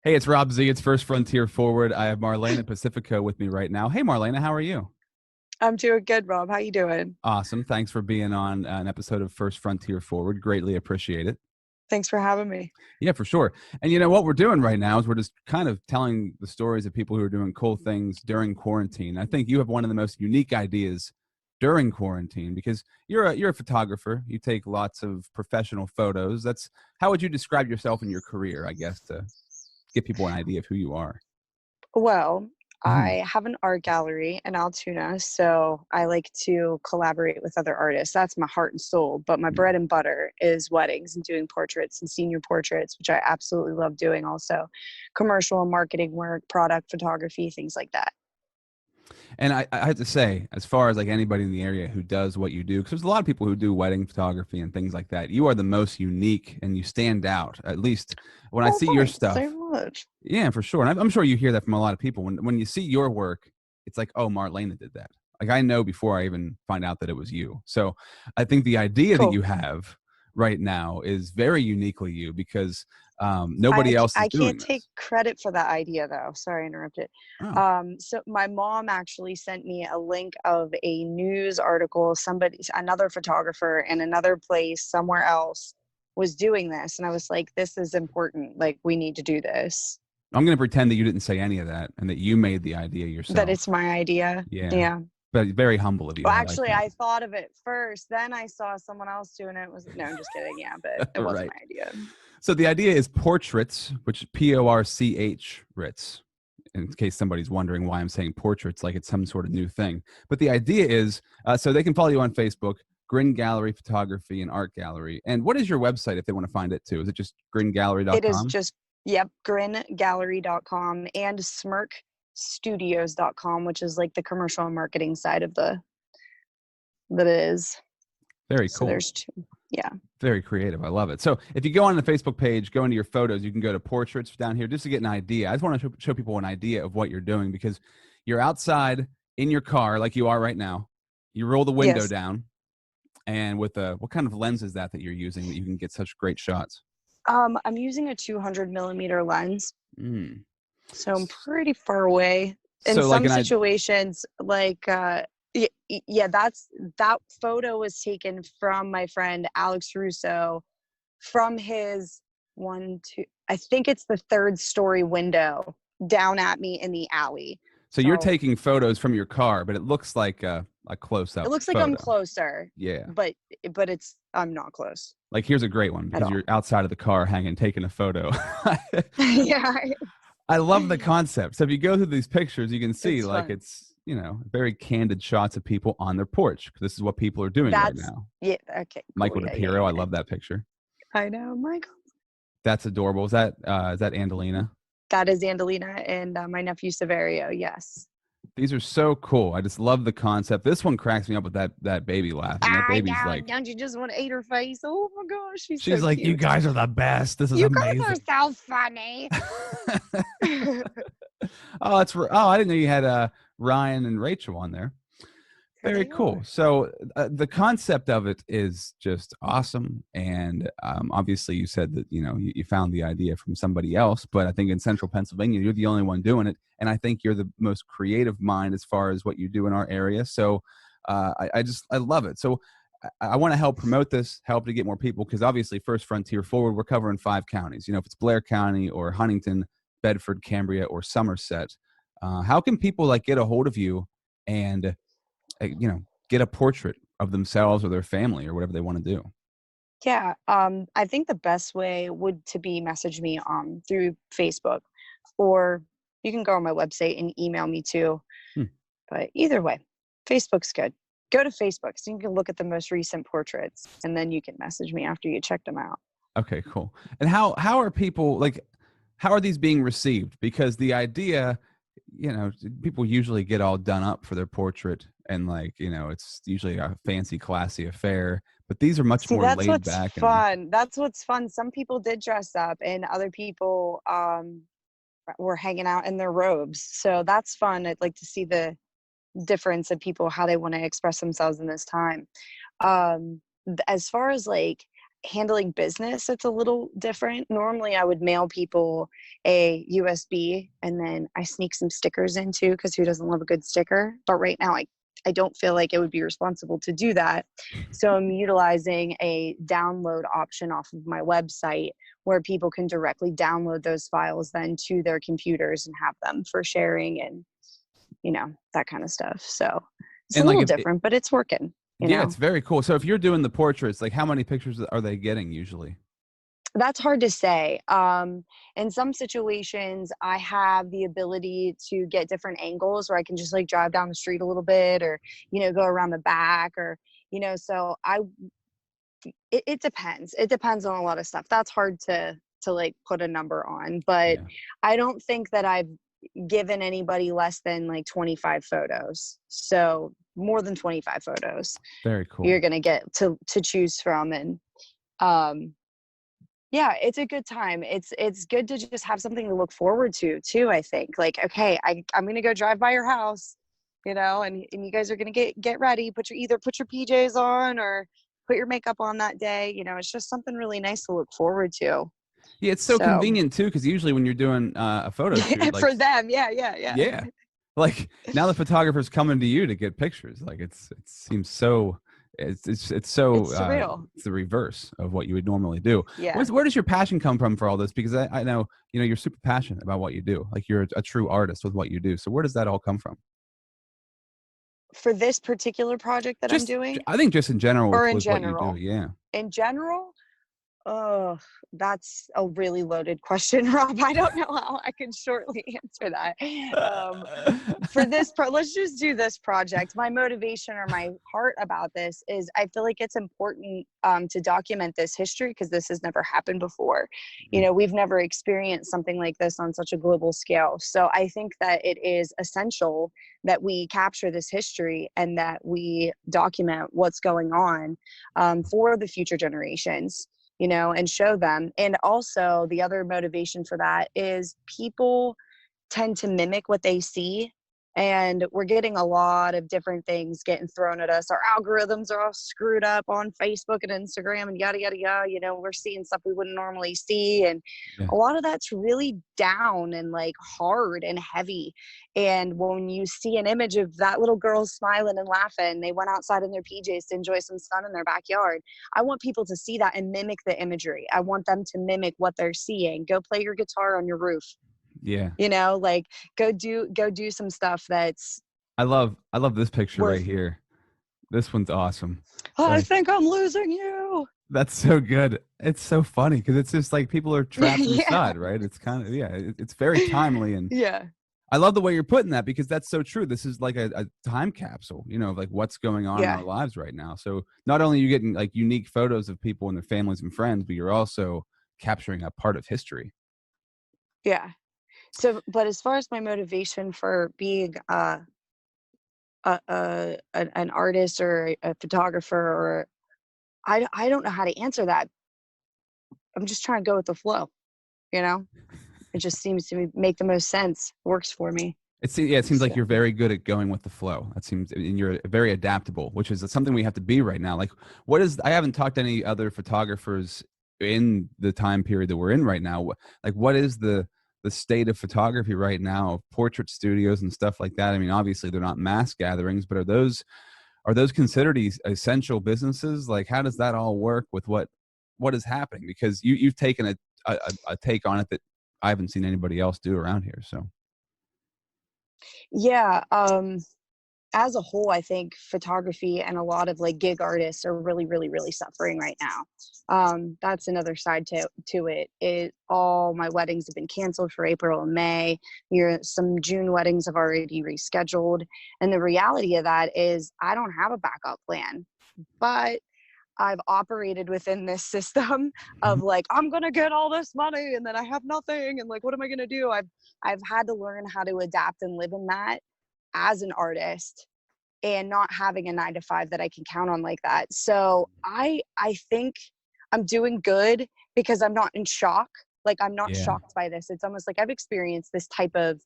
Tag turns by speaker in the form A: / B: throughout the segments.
A: Hey, it's Rob Z. It's First Frontier Forward. I have Marlaina Pacifico with me right now. Hey, Marlaina, how are you?
B: I'm doing good, Rob. How you doing?
A: Awesome. Thanks for being on an episode of First Frontier Forward. Greatly appreciate it.
B: Thanks for having me.
A: Yeah, for sure. And you know what we're doing right now is we're just kind of telling the stories of people who are doing cool things during quarantine. I think you have one of the most unique ideas during quarantine because you're a photographer. You take lots of professional photos. That's how would you describe yourself in your career, I guess, to give people an idea of who you are.
B: Well,
A: Mhm.
B: I have an art gallery in Altoona, so I like to collaborate with other artists. That's my heart and soul. But my bread and butter is weddings and doing portraits and senior portraits, which I absolutely love doing also. Commercial and marketing work, product photography, things like that.
A: And I have to say, as far as like anybody in the area who does what you do, because there's a lot of people who do wedding photography and things like that, you are the most unique and you stand out. At least when I
B: Well,
A: see your
B: thanks so
A: stuff,
B: much.
A: yeah, for sure. And I'm sure you hear that from a lot of people. When you see your work, it's like, oh, Marlena did that. Like I know before I even find out that it was you. So I think the idea that
B: Cool.
A: you have right now is very uniquely you because nobody else is
B: I can't
A: doing
B: take
A: this.
B: credit for that idea though. Sorry, I interrupted.
A: Oh,
B: So my mom actually sent me a link of a news article. Another photographer in another place somewhere else was doing this, and I was like, "This is important. Like, we need to do this."
A: I'm going to pretend that you didn't say any of that and that you made the idea
B: That it's
A: yourself.
B: my idea.
A: Yeah.
B: Yeah.
A: But very humble of you.
B: Well,
A: I like
B: actually,
A: that.
B: I thought of it first. Then I saw someone else doing it. No, I'm just kidding. Yeah, but it wasn't
A: Right.
B: my idea.
A: So the idea is portraits, which Porch Ritz, in case somebody's wondering why I'm saying portraits like it's some sort of new thing. But the idea is so they can follow you on Facebook, Grin Gallery Photography and Art Gallery. And what is your website if they want to find it too? Is it just
B: It is
A: gringallery.com?
B: just, yep, gringallery.com and smirkstudios.com, which is like the commercial and marketing side of that it is.
A: Very
B: So
A: cool.
B: there's two. Yeah.
A: Very creative. I love it. So if you go on the Facebook page, go into your photos, you can go to portraits down here just to get an idea. I just want to show people an idea of what you're doing because you're outside in your car like you are right now. You roll the window
B: Yes.
A: down, and with what kind of lens is that you're using that you can get such great shots?
B: I'm using a 200 millimeter lens,
A: Mm.
B: so I'm pretty far away. In
A: So like
B: some
A: an I
B: situations, yeah, that photo was taken from my friend Alex Russo from his I think it's the third story window down at me in the alley.
A: so you're
B: So
A: taking photos from your car, but it looks like a close
B: it
A: up
B: looks like I'm
A: photo.
B: closer,
A: Yeah.
B: but I'm not close
A: Like here's a great one
B: at
A: because
B: all.
A: you're outside of the car hanging taking a photo.
B: Yeah,
A: I love the concept. So if you go through these pictures, you can see
B: it's
A: like
B: fun.
A: it's, very candid shots of people on their porch. This is what people are doing right
B: That's
A: now.
B: Yeah. Okay, cool.
A: Michael
B: Yeah, yeah,
A: DePiro, I
B: yeah.
A: love that picture.
B: I know, Michael.
A: That's adorable. Is that Andalina?
B: That is Angelina and my nephew Severio. Yes.
A: These are so cool. I just love the concept. This one cracks me up with that baby laughing. That
B: I
A: baby's
B: know.
A: like,
B: Don't you just want to eat her face? Oh my gosh, she's
A: she's
B: so
A: like, you
B: cute.
A: guys are the best. This is
B: You guys
A: amazing.
B: are so funny.
A: Oh, I didn't know you had Ryan and Rachel on there.
B: Here
A: Very
B: they
A: cool.
B: are.
A: So the concept of it is just awesome, and obviously you said that you found the idea from somebody else, but I think in Central Pennsylvania you're the only one doing it, and I think you're the most creative mind as far as what you do in our area. So I love it. So I want to help promote this, help to get more people, because obviously First Frontier Forward, we're covering 5 counties. If it's Blair County or Huntington, Bedford, Cambria, or Somerset, how can people like get a hold of you and get a portrait of themselves or their family or whatever they want to do?
B: Yeah. I think the best way would to be message me through Facebook, or you can go on my website and email me too.
A: Hmm.
B: But either way, Facebook's good. Go to Facebook so you can look at the most recent portraits, and then you can message me after you check them out.
A: Okay, cool. And how are people like? How are these being received? Because the idea, people usually get all done up for their portrait, and it's usually a fancy, classy affair. But these are much
B: See,
A: more
B: that's
A: laid
B: what's
A: back and
B: fun. That's what's fun. Some people did dress up, and other people were hanging out in their robes. So that's fun. I'd like to see the difference in people, how they want to express themselves in this time. As far as like handling business, it's a little different. Normally I would mail people a USB and then I sneak some stickers in too, because who doesn't love a good sticker? But right now I don't feel like it would be responsible to do that. So I'm utilizing a download option off of my website where people can directly download those files then to their computers and have them for sharing and, that kind of stuff. So it's a
A: And like,
B: little different, but it's working,
A: yeah, it's very cool. So if you're doing the portraits, like how many pictures are they getting usually?
B: That's hard to say. In some situations, I have the ability to get different angles where I can just like drive down the street a little bit or, go around the back or, so it depends. It depends on a lot of stuff. That's hard to like put a number on, but
A: Yeah,
B: I don't think that I've given anybody less than like 25 photos. So more than 25 photos
A: very
B: you're
A: cool.
B: going to get to choose from. And, um, yeah, it's a good time. It's good to just have something to look forward to too, I think. Like, okay, I'm gonna go drive by your house, and you guys are gonna get ready, either put your PJs on or put your makeup on that day. It's just something really nice to look forward to.
A: Yeah, it's so
B: So
A: convenient too, because usually when you're doing a photo shoot, like,
B: for them, yeah.
A: yeah, like now the photographer's coming to you to get pictures. Like it seems so. It's so
B: It's surreal.
A: it's the reverse of what you would normally do.
B: Yeah.
A: Where does your passion come from for all this? Because I know you're super passionate about what you do. Like you're a true artist with what you do. So where does that all come from?
B: For this particular project that I'm
A: Just
B: doing,
A: I think just in general
B: or in
A: with what you do.
B: general?
A: Yeah.
B: In general, oh, that's a really loaded question, Rob. I don't know how I can shortly answer that. Um, for let's just do this project. My motivation or my heart about this is I feel like it's important to document this history because this has never happened before. We've never experienced something like this on such a global scale. So I think that it is essential that we capture this history and that we document what's going on for the future generations, and show them. And also the other motivation for that is people tend to mimic what they see. And we're getting a lot of different things getting thrown at us. Our algorithms are all screwed up on Facebook and Instagram and yada, yada, yada. We're seeing stuff we wouldn't normally see. And
A: Yeah.
B: a lot of that's really down and like hard and heavy. And when you see an image of that little girl smiling and laughing, they went outside in their PJs to enjoy some sun in their backyard. I want people to see that and mimic the imagery. I want them to mimic what they're seeing. Go play your guitar on your roof.
A: Yeah.
B: Like go do some stuff that's
A: I love this picture right
B: worth.
A: here. This one's awesome.
B: I
A: Like
B: think I'm losing you.
A: that's so good. It's so funny because it's just like people are trapped
B: Yeah.
A: inside, right? It's kind of it's very timely, and
B: Yeah.
A: I love the way you're putting that because that's so true. This is like a time capsule, of like what's going on in
B: Yeah.
A: our lives right now. So not only are you getting like unique photos of people and their families and friends, but you're also capturing a part of history.
B: Yeah. So, but as far as my motivation for being an artist or a photographer, or I don't know how to answer that. I'm just trying to go with the flow. You know, it just seems to make the most sense. Works for me.
A: It seems like
B: So
A: you're very good at going with the flow. That seems, and you're very adaptable, which is something we have to be right now. Like, I haven't talked to any other photographers in the time period that we're in right now. Like, what is the state of photography right now of portrait studios and stuff like that? I mean, obviously they're not mass gatherings, but are those considered essential businesses? Like, how does that all work with what is happening? Because you've taken a take on it that I haven't seen anybody else do around here. So.
B: yeah. As a whole, I think photography and a lot of like gig artists are really, really, really suffering right now. That's another side to it. All my weddings have been canceled for April and May. Some June weddings have already rescheduled. And the reality of that is I don't have a backup plan, but I've operated within this system of like, I'm going to get all this money and then I have nothing. And like, what am I going to do? I've had to learn how to adapt and live in that as an artist and not having a 9 to 5 that I can count on like that. So I think I'm doing good because I'm not in shock. Like I'm not
A: Yeah.
B: shocked by this. It's almost like I've experienced this type of,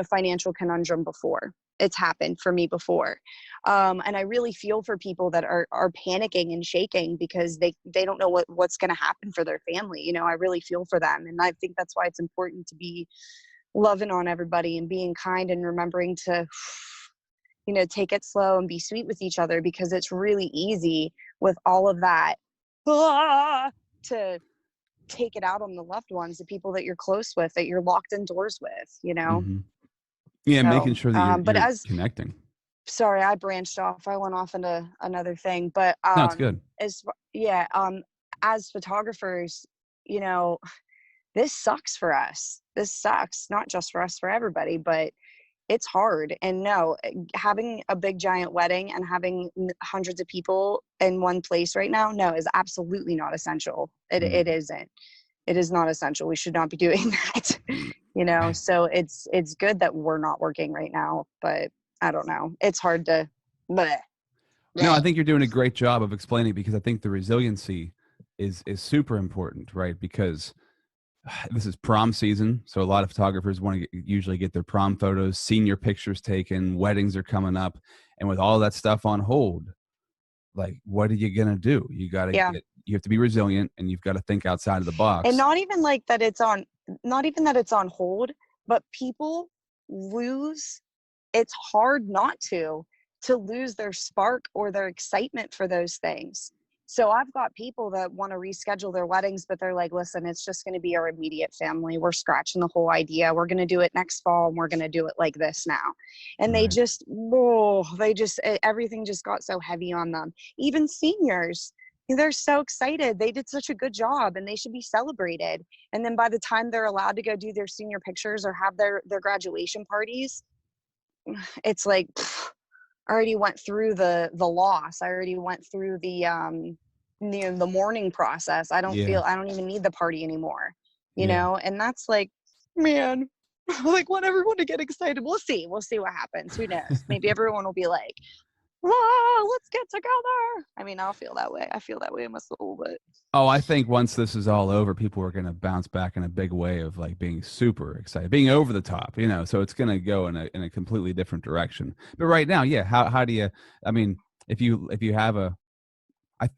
B: financial conundrum before. it's happened for me before. And I really feel for people that are panicking and shaking because they don't know what's going to happen for their family. You know, I really feel for them. And I think that's why it's important to be loving on everybody and being kind and remembering to, you know, take it slow and be sweet with each other, because it's really easy with all of that to take it out on the loved ones, the people that you're close with, that you're locked indoors with, you know?
A: Mm-hmm. Yeah, making
B: So,
A: sure that
B: but
A: you're connecting.
B: sorry, I branched off. I went off into another thing, but,
A: No, it's good.
B: as photographers, you know, this sucks for us. This sucks, not just for us, for everybody, but it's hard. And no, having a big giant wedding and having hundreds of people in one place right now, no, is absolutely not essential. It isn't. It is not essential. We should not be doing that. You know, so it's good that we're not working right now, but I don't know. It's hard to, bleh,
A: No, I
B: bleh.
A: think you're doing a great job of explaining, because I think the resiliency is super important, right? Because this is prom season, so a lot of photographers want to usually get their prom photos, senior pictures taken, weddings are coming up, and with all that stuff on hold, like, what are you gonna do?
B: Yeah.
A: You have to be resilient, and you've got to think outside of the
B: And
A: box.
B: not even like that it's on, not even that it's on hold, but people lose, it's hard not to lose their spark or their excitement for those things. So I've got people that want to reschedule their weddings, but they're like, listen, it's just going to be our immediate family. We're scratching the whole idea. We're going to do it next fall, and we're going to do it like this now. And
A: Right.
B: everything just got so heavy on them. Even seniors, they're so excited. They did such a good job and they should be celebrated. And then by the time they're allowed to go do their senior pictures or have their graduation parties, it's like, I already went through the loss. I already went through the mourning process. I don't
A: Yeah.
B: even need the party anymore, you
A: Yeah.
B: know? And that's like, man, like, want everyone to get excited. We'll see what happens. Who knows? Maybe everyone will be like, whoa, let's get together. I mean, I'll feel that way. I feel that way in my soul, but
A: Oh, I think once this is all over, people are going to bounce back in a big way of like being super excited, being over the top, you know. So it's going to go in a completely different direction. But right now, yeah, how do you? I mean, if you have a, I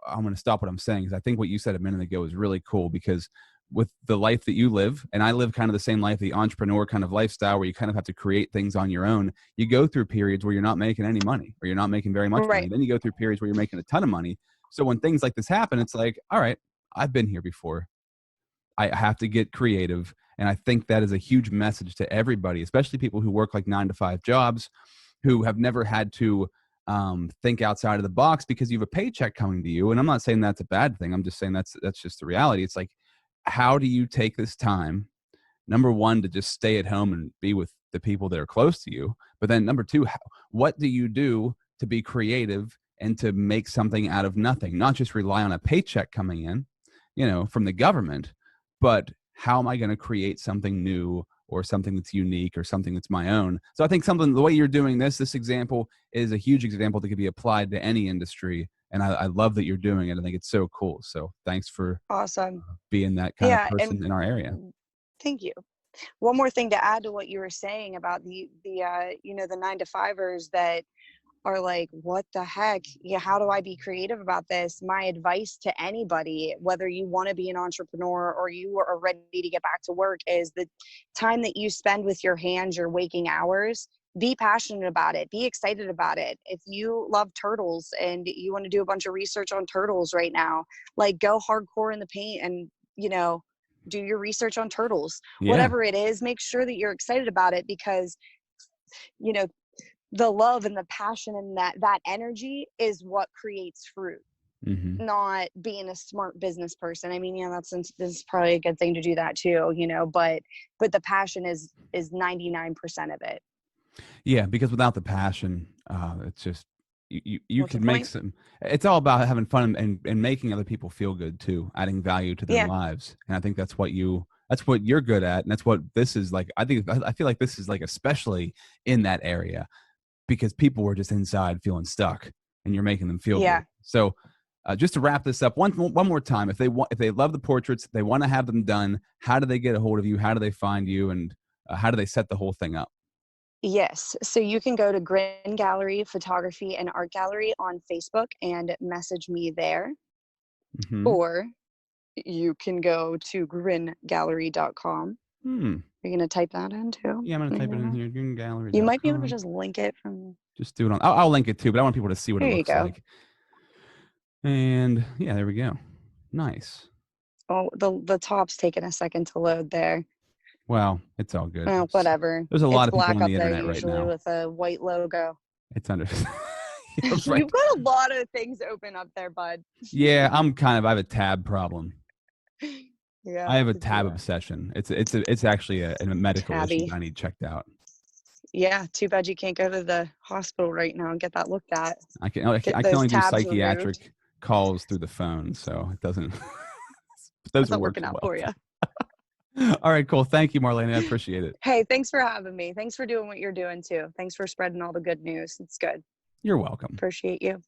A: I'm going to stop what I'm saying, because I think what you said a minute ago is really cool, because with the life that you live, and I live kind of the same life, the entrepreneur kind of lifestyle, where you kind of have to create things on your own. You go through periods where you're not making any money, or you're not making very much money.
B: right.
A: Then you go through periods where you're making a ton of money. So when things like this happen, it's like, all right, I've been here before. I have to get creative. And I think that is a huge message to everybody, especially people who work like 9-to-5 jobs, who have never had to think outside of the box because you have a paycheck coming to you. And I'm not saying that's a bad thing. I'm just saying that's just the reality. It's like, how do you take this time, number one, to just stay at home and be with the people that are close to you? But then number two, what do you do to be creative and to make something out of nothing? Not just rely on a paycheck coming in, you know, from the government, but how am I going to create something new, or something that's unique, or something that's my own? So I think the way you're doing this example is a huge example that could be applied to any industry. And I love that you're doing it. I think it's so cool. So thanks for
B: Awesome.
A: being that kind of
B: Yeah. And
A: person in our area.
B: thank you. One more thing to add to what you were saying about the 9-to-5ers that are like, what the heck? Yeah, how do I be creative about this? My advice to anybody, whether you want to be an entrepreneur or you are ready to get back to work, is the time that you spend with your hands, your waking hours, be passionate about it, be excited about it. If you love turtles and you want to do a bunch of research on turtles right now, like, go hardcore in the paint and, you know, do your research on turtles.
A: Yeah.
B: Whatever it is, make sure that you're excited about it, because, you know, the love and the passion and that energy is what creates fruit,
A: Mm-hmm.
B: not being a smart business person. I mean, yeah, this is probably a good thing to do that too, you know, but the passion is 99% of it.
A: Yeah, because without the passion, it's just you
B: What's the
A: could make
B: point?
A: some. It's all about having fun and making other people feel good too, adding value to their
B: Yeah.
A: lives. And I think that's what you're good at, and that's what this is like. I feel like this is like especially in that area, because people were just inside feeling stuck, and you're making them feel good.
B: Yeah.
A: So. Just to wrap this up one more time, if they love the portraits, they want to have them done, how do they get a hold of you? How do they find you? And how do they set the whole thing up?
B: Yes. So you can go to Grin Gallery Photography and Art Gallery on Facebook and message me there.
A: Mm-hmm.
B: Or you can go to gringallery.com.
A: Hmm.
B: You're going to type that in too?
A: Yeah, I'm gonna type it in
B: Maybe.
A: here.
B: You might be able to
A: GrinGallery.com.
B: just link it from.
A: Just do it on. I'll link it too, but I want people to see what it
B: There you
A: looks
B: go.
A: like. And yeah, there we go. Nice.
B: Oh, the top's taking a second to load there.
A: Well, it's all good.
B: Well, whatever.
A: There's a
B: It's
A: lot of people
B: black
A: on
B: up
A: the
B: there
A: internet right
B: usually
A: now.
B: with a white logo.
A: It's under. You're right.
B: You've got a lot of things open up there, bud.
A: Yeah, I have a tab problem.
B: Yeah,
A: I have a
B: to do
A: tab
B: a
A: obsession. It's actually a medical issue
B: tabby.
A: that I need checked out.
B: Yeah, too bad you can't go to the hospital right now and get that looked at.
A: I
B: Get
A: can
B: those
A: only do
B: tabs removed.
A: psychiatric calls through the phone, so it doesn't. Those
B: That's
A: are
B: not working
A: working
B: out
A: well.
B: for you.
A: All right, cool. Thank you, Marlaina. I appreciate it.
B: Hey, thanks for having me. Thanks for doing what you're doing too. Thanks for spreading all the good news. It's good.
A: You're welcome.
B: Appreciate you.